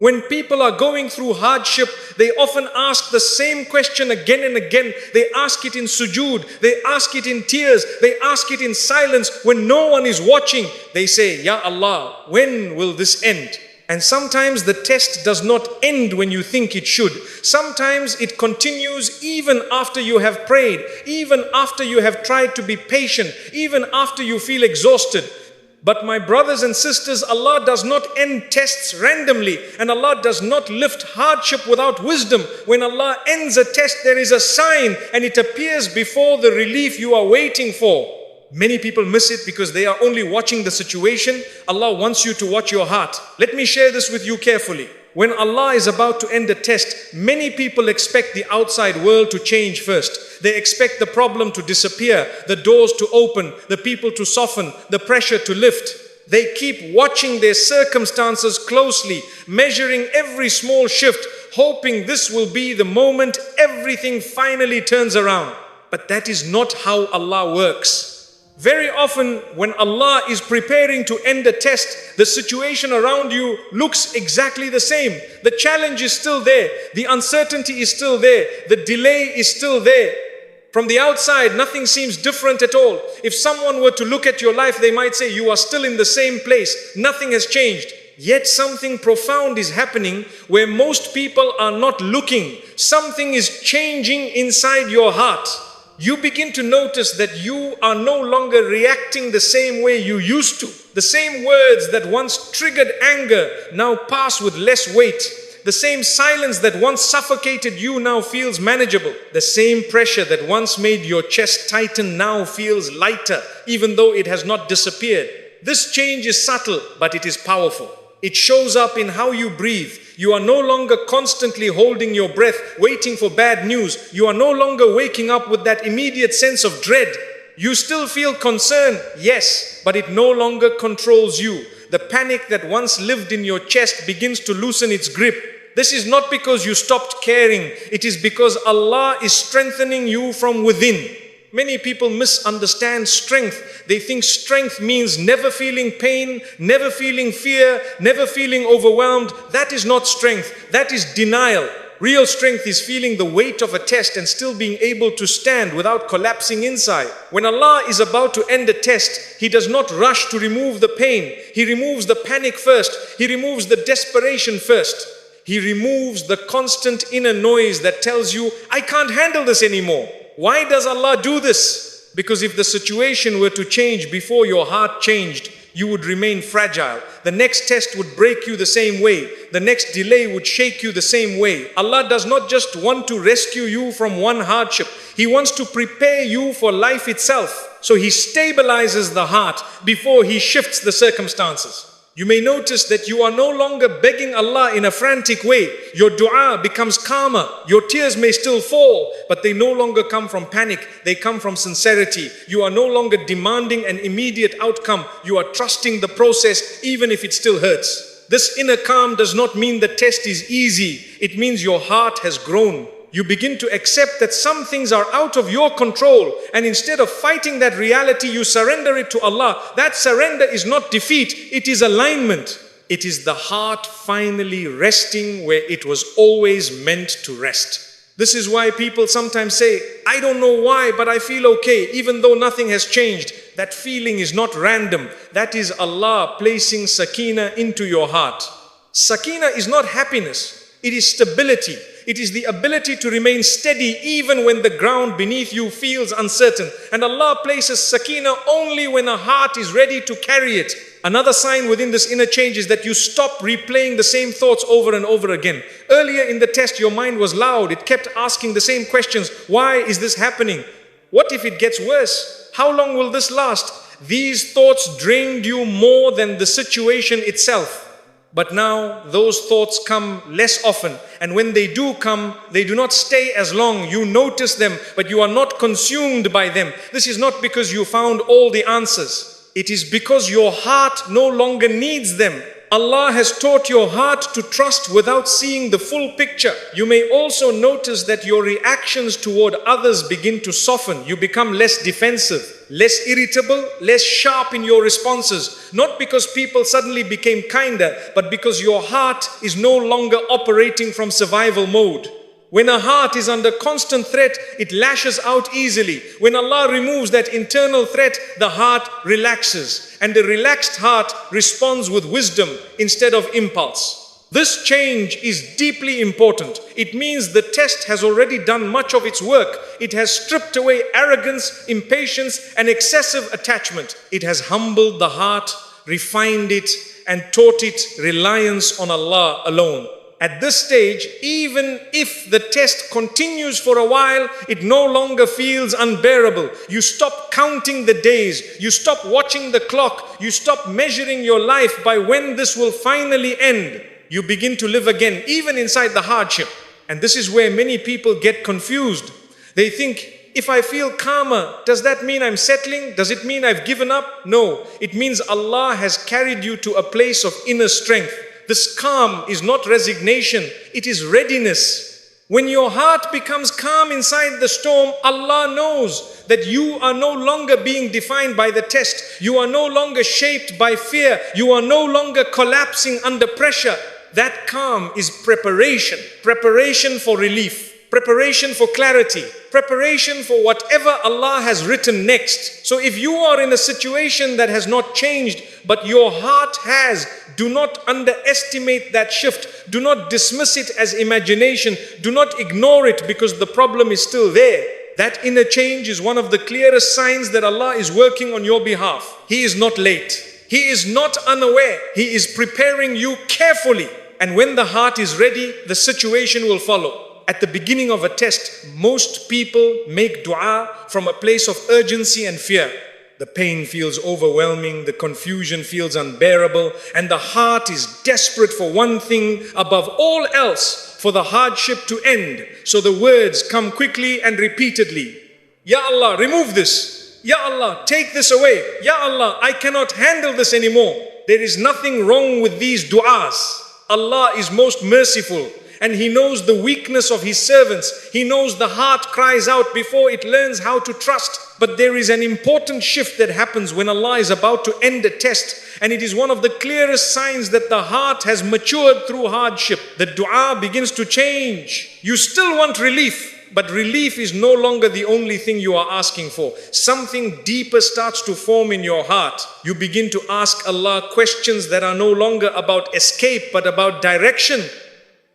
When people are going through hardship, they often ask the same question again and again. They ask it in sujood, they ask it in tears, they ask it in silence when no one is watching. They say, Ya Allah, when will this end? And sometimes the test does not end when you think it should. Sometimes it continues even after you have prayed, even after you have tried to be patient, even after you feel exhausted. But my brothers and sisters, Allah does not end tests randomly, and Allah does not lift hardship without wisdom. When Allah ends a test, there is a sign, and it appears before the relief you are waiting for. Many people miss it because they are only watching the situation. Allah wants you to watch your heart. Let me share this with you carefully. When Allah is about to end a test, many people expect the outside world to change first. They expect the problem to disappear, the doors to open, the people to soften, the pressure to lift. They keep watching their circumstances closely, measuring every small shift, hoping this will be the moment everything finally turns around. But that is not how Allah works. Very often when Allah is preparing to end a test, the situation around you looks exactly the same. The challenge is still there. The uncertainty is still there. The delay is still there. From the outside, nothing seems different at all. If someone were to look at your life, they might say, you are still in the same place. Nothing has changed. Yet something profound is happening where most people are not looking. Something is changing inside your heart. You begin to notice that you are no longer reacting the same way you used to. The same words that once triggered anger now pass with less weight. The same silence that once suffocated you now feels manageable. The same pressure that once made your chest tighten now feels lighter, even though it has not disappeared. This change is subtle, but it is powerful. It shows up in how you breathe. You are no longer constantly holding your breath, waiting for bad news. You are no longer waking up with that immediate sense of dread. You still feel concern, yes, but it no longer controls you. The panic that once lived in your chest begins to loosen its grip. This is not because you stopped caring. It is because Allah is strengthening you from within. Many people misunderstand strength. They think strength means never feeling pain, never feeling fear, never feeling overwhelmed. That is not strength. That is denial. Real strength is feeling the weight of a test and still being able to stand without collapsing inside. When Allah is about to end a test, He does not rush to remove the pain. He removes the panic first. He removes the desperation first. He removes the constant inner noise that tells you, I can't handle this anymore. Why does Allah do this? Because if the situation were to change before your heart changed, you would remain fragile. The next test would break you the same way. The next delay would shake you the same way. Allah does not just want to rescue you from one hardship. He wants to prepare you for life itself. So He stabilizes the heart before He shifts the circumstances. You may notice that you are no longer begging Allah in a frantic way. Your dua becomes calmer. Your tears may still fall, but they no longer come from panic. They come from sincerity. You are no longer demanding an immediate outcome. You are trusting the process, even if it still hurts. This inner calm does not mean the test is easy. It means your heart has grown. You begin to accept that some things are out of your control, and instead of fighting that reality, you surrender it to Allah. That surrender is not defeat, it is alignment. It is the heart finally resting where it was always meant to rest. This is why people sometimes say, I don't know why, but I feel okay, even though nothing has changed. That feeling is not random. That is Allah placing sakina into your heart. Sakina is not happiness, it is stability. It is the ability to remain steady even when the ground beneath you feels uncertain. And Allah places sakina only when a heart is ready to carry it. Another sign within this inner change is that you stop replaying the same thoughts over and over again. Earlier in the test, your mind was loud. It kept asking the same questions. Why is this happening? What if it gets worse? How long will this last? These thoughts drained you more than the situation itself. But now those thoughts come less often, and when they do come, they do not stay as long. You notice them, but you are not consumed by them. This is not because you found all the answers. It is because your heart no longer needs them. Allah has taught your heart to trust without seeing the full picture. You may also notice that your reactions toward others begin to soften. You become less defensive, less irritable, less sharp in your responses. Not because people suddenly became kinder, but because your heart is no longer operating from survival mode. When a heart is under constant threat, it lashes out easily. When Allah removes that internal threat, the heart relaxes. And a relaxed heart responds with wisdom instead of impulse. This change is deeply important. It means the test has already done much of its work. It has stripped away arrogance, impatience, and excessive attachment. It has humbled the heart, refined it, and taught it reliance on Allah alone. At this stage, even if the test continues for a while, it no longer feels unbearable. You stop counting the days. You stop watching the clock. You stop measuring your life by when this will finally end. You begin to live again, even inside the hardship. And this is where many people get confused. They think, if I feel calmer, does that mean I'm settling? Does it mean I've given up? No, it means Allah has carried you to a place of inner strength. This calm is not resignation, it is readiness. When your heart becomes calm inside the storm, Allah knows that you are no longer being defined by the test. You are no longer shaped by fear. You are no longer collapsing under pressure. That calm is preparation. Preparation for relief. Preparation for clarity, preparation for whatever Allah has written next. So if you are in a situation that has not changed, but your heart has, do not underestimate that shift. Do not dismiss it as imagination. Do not ignore it because the problem is still there. That inner change is one of the clearest signs that Allah is working on your behalf. He is not late. He is not unaware. He is preparing you carefully. And when the heart is ready, the situation will follow. At the beginning of a test, most people make dua from a place of urgency and fear. The pain feels overwhelming, the confusion feels unbearable, and the heart is desperate for one thing above all else, for the hardship to end. So the words come quickly and repeatedly. Ya Allah, remove this. Ya Allah, take this away. Ya Allah, I cannot handle this anymore. There is nothing wrong with these du'as. Allah is most merciful. And He knows the weakness of His servants. He knows the heart cries out before it learns how to trust. But there is an important shift that happens when Allah is about to end a test. And it is one of the clearest signs that the heart has matured through hardship. The dua begins to change. You still want relief, but relief is no longer the only thing you are asking for. Something deeper starts to form in your heart. You begin to ask Allah questions that are no longer about escape, but about direction.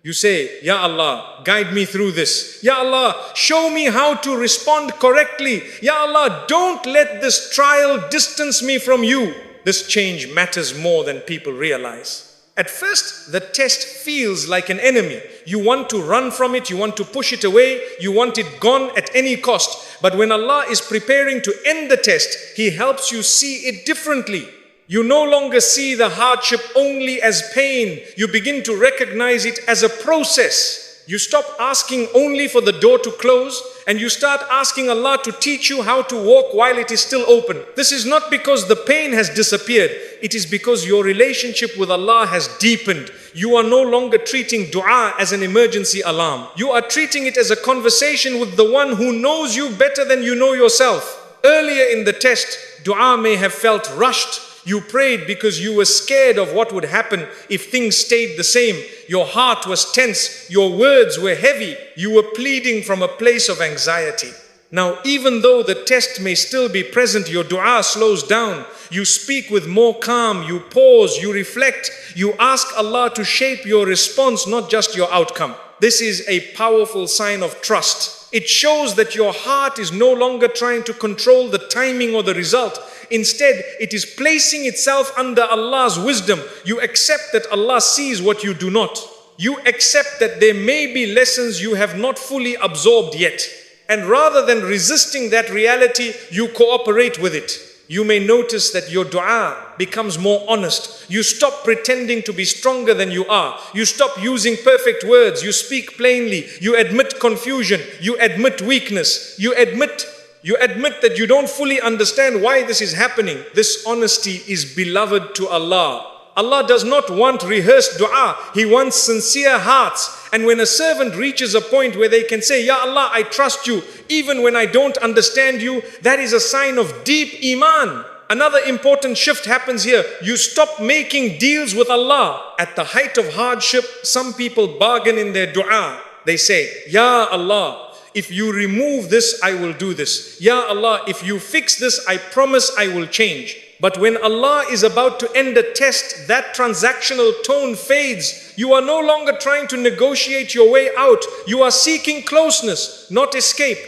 You say, Ya Allah, guide me through this. Ya Allah, show me how to respond correctly. Ya Allah, don't let this trial distance me from you. This change matters more than people realize. At first, the test feels like an enemy. You want to run from it, you want to push it away, you want it gone at any cost. But when Allah is preparing to end the test, He helps you see it differently. You no longer see the hardship only as pain. You begin to recognize it as a process. You stop asking only for the door to close and you start asking Allah to teach you how to walk while it is still open. This is not because the pain has disappeared. It is because your relationship with Allah has deepened. You are no longer treating dua as an emergency alarm. You are treating it as a conversation with the one who knows you better than you know yourself. Earlier in the test, dua may have felt rushed. You prayed because you were scared of what would happen if things stayed the same. Your heart was tense. Your words were heavy. You were pleading from a place of anxiety. Now, even though the test may still be present, your dua slows down. You speak with more calm. You pause. You reflect. You ask Allah to shape your response, not just your outcome. This is a powerful sign of trust. It shows that your heart is no longer trying to control the timing or the result. Instead, it is placing itself under Allah's wisdom. You accept that Allah sees what you do not. You accept that there may be lessons you have not fully absorbed yet. And rather than resisting that reality, you cooperate with it. You may notice that your dua becomes more honest. You stop pretending to be stronger than you are. You stop using perfect words. You speak plainly. You admit confusion. You admit weakness. You admit that you don't fully understand why this is happening. This honesty is beloved to Allah. Allah does not want rehearsed dua. He wants sincere hearts. And when a servant reaches a point where they can say, Ya Allah, I trust you, even when I don't understand you, that is a sign of deep iman. Another important shift happens here. You stop making deals with Allah. At the height of hardship, some people bargain in their dua. They say, Ya Allah, if you remove this, I will do this. Ya Allah, if you fix this, I promise I will change. But when Allah is about to end a test, that transactional tone fades. You are no longer trying to negotiate your way out. You are seeking closeness, not escape.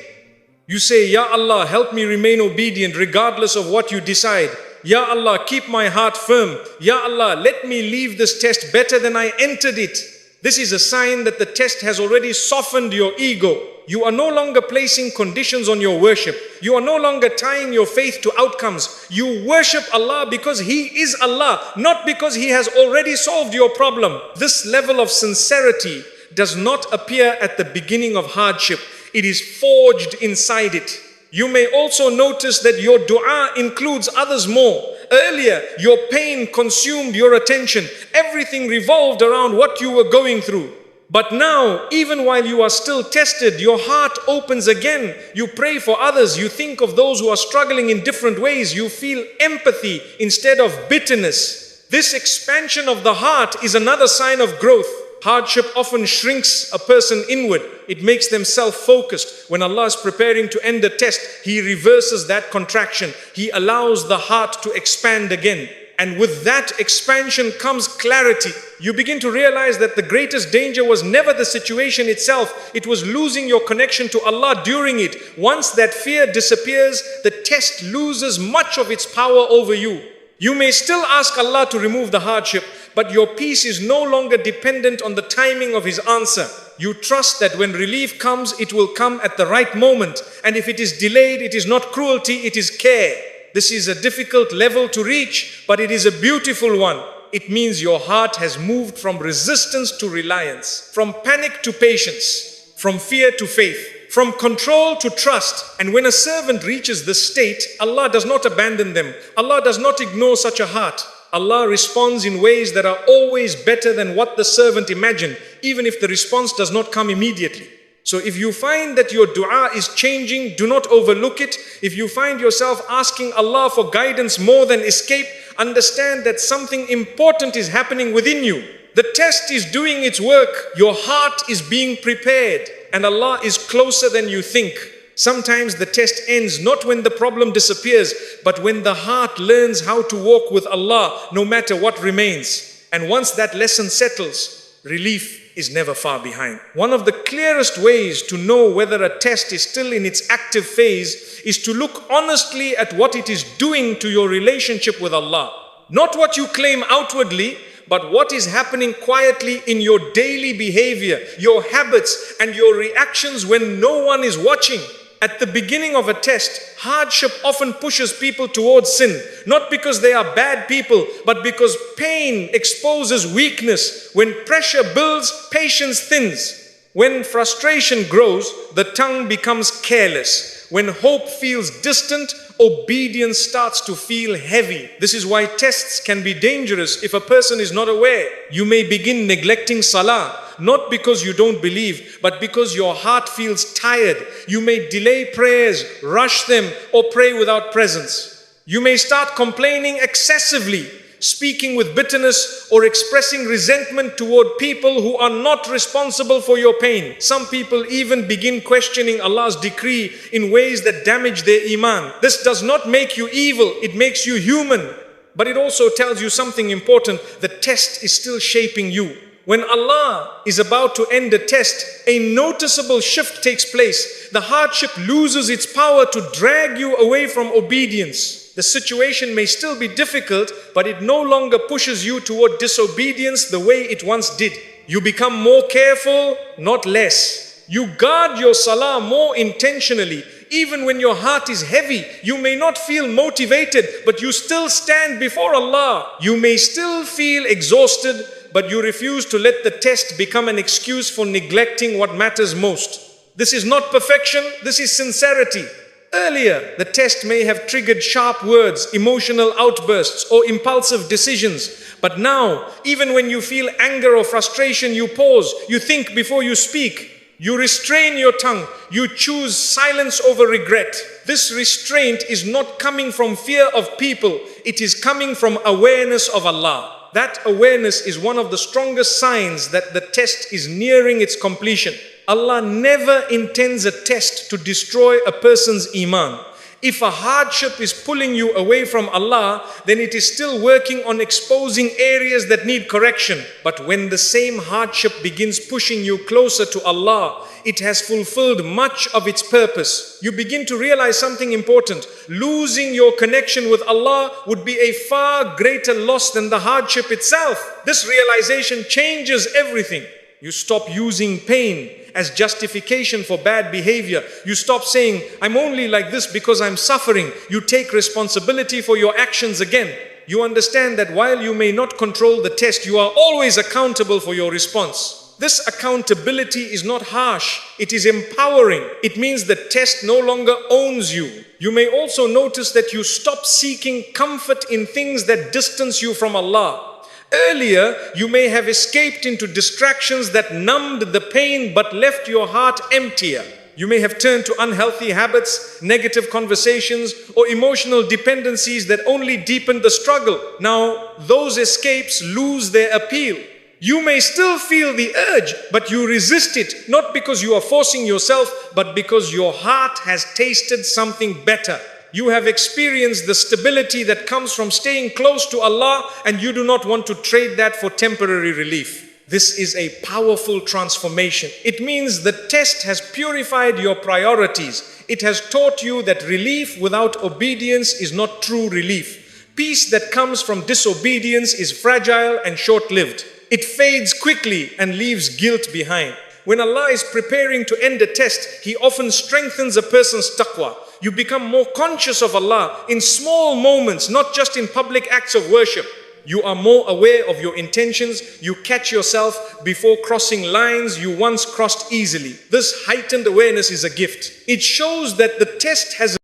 You say, Ya Allah, help me remain obedient regardless of what you decide. Ya Allah, keep my heart firm. Ya Allah, let me leave this test better than I entered it. This is a sign that the test has already softened your ego. You are no longer placing conditions on your worship. You are no longer tying your faith to outcomes. You worship Allah because He is Allah, not because He has already solved your problem. This level of sincerity does not appear at the beginning of hardship. It is forged inside it. You may also notice that your dua includes others more. Earlier, your pain consumed your attention. Everything revolved around what you were going through. But now, even while you are still tested, your heart opens again. You pray for others. You think of those who are struggling in different ways. You feel empathy instead of bitterness. This expansion of the heart is another sign of growth. Hardship often shrinks a person inward. It makes them self-focused. When Allah is preparing to end a test, He reverses that contraction. He allows the heart to expand again. And with that expansion comes clarity. You begin to realize that the greatest danger was never the situation itself. It was losing your connection to Allah during it. Once that fear disappears, the test loses much of its power over you. You may still ask Allah to remove the hardship, but your peace is no longer dependent on the timing of His answer. You trust that when relief comes, it will come at the right moment. And if it is delayed, it is not cruelty, it is care. This is a difficult level to reach, but it is a beautiful one. It means your heart has moved from resistance to reliance, from panic to patience, from fear to faith, from control to trust. And when a servant reaches this state, Allah does not abandon them. Allah does not ignore such a heart. Allah responds in ways that are always better than what the servant imagined, even if the response does not come immediately. So if you find that your dua is changing, do not overlook it. If you find yourself asking Allah for guidance more than escape, understand that something important is happening within you. The test is doing its work. Your heart is being prepared, and Allah is closer than you think. Sometimes the test ends not when the problem disappears, but when the heart learns how to walk with Allah no matter what remains. And once that lesson settles, relief is never far behind. One of the clearest ways to know whether a test is still in its active phase is to look honestly at what it is doing to your relationship with Allah. Not what you claim outwardly, but what is happening quietly in your daily behavior, your habits, and your reactions when no one is watching. At the beginning of a test, hardship often pushes people towards sin, not because they are bad people, but because pain exposes weakness. When pressure builds, patience thins. When frustration grows, the tongue becomes careless. When hope feels distant, obedience starts to feel heavy. This is why tests can be dangerous if a person is not aware. You may begin neglecting salah, not because you don't believe, but because your heart feels tired. You may delay prayers, rush them, or pray without presence. You may start complaining excessively, speaking with bitterness, or expressing resentment toward people who are not responsible for your pain. Some people even begin questioning Allah's decree in ways that damage their iman. This does not make you evil, it makes you human. But it also tells you something important. The test is still shaping you. When Allah is about to end a test, a noticeable shift takes place. The hardship loses its power to drag you away from obedience. The situation may still be difficult, but it no longer pushes you toward disobedience the way it once did. You become more careful, not less. You guard your salah more intentionally. Even when your heart is heavy, you may not feel motivated, but you still stand before Allah. You may still feel exhausted, but you refuse to let the test become an excuse for neglecting what matters most. This is not perfection, this is sincerity. Earlier, the test may have triggered sharp words, emotional outbursts, or impulsive decisions. But now, even when you feel anger or frustration, you pause, you think before you speak. You restrain your tongue. You choose silence over regret. This restraint is not coming from fear of people. It is coming from awareness of Allah. That awareness is one of the strongest signs that the test is nearing its completion. Allah never intends a test to destroy a person's iman. If a hardship is pulling you away from Allah, then it is still working on exposing areas that need correction. But when the same hardship begins pushing you closer to Allah, it has fulfilled much of its purpose. You begin to realize something important. Losing your connection with Allah would be a far greater loss than the hardship itself. This realization changes everything. You stop using pain as justification for bad behavior. You stop saying, I'm only like this because I'm suffering. You take responsibility for your actions again. You understand that while you may not control the test, you are always accountable for your response. This accountability is not harsh, it is empowering. It means the test no longer owns you. You may also notice that you stop seeking comfort in things that distance you from Allah. Earlier, you may have escaped into distractions that numbed the pain but left your heart emptier. You may have turned to unhealthy habits, negative conversations, or emotional dependencies that only deepened the struggle. Now, those escapes lose their appeal. You may still feel the urge, but you resist it, not because you are forcing yourself, but because your heart has tasted something better. You have experienced the stability that comes from staying close to Allah, and you do not want to trade that for temporary relief. This is a powerful transformation. It means the test has purified your priorities. It has taught you that relief without obedience is not true relief. Peace that comes from disobedience is fragile and short-lived. It fades quickly and leaves guilt behind. When Allah is preparing to end a test, He often strengthens a person's taqwa. You become more conscious of Allah in small moments, not just in public acts of worship. You are more aware of your intentions. You catch yourself before crossing lines you once crossed easily. This heightened awareness is a gift. It shows that the test has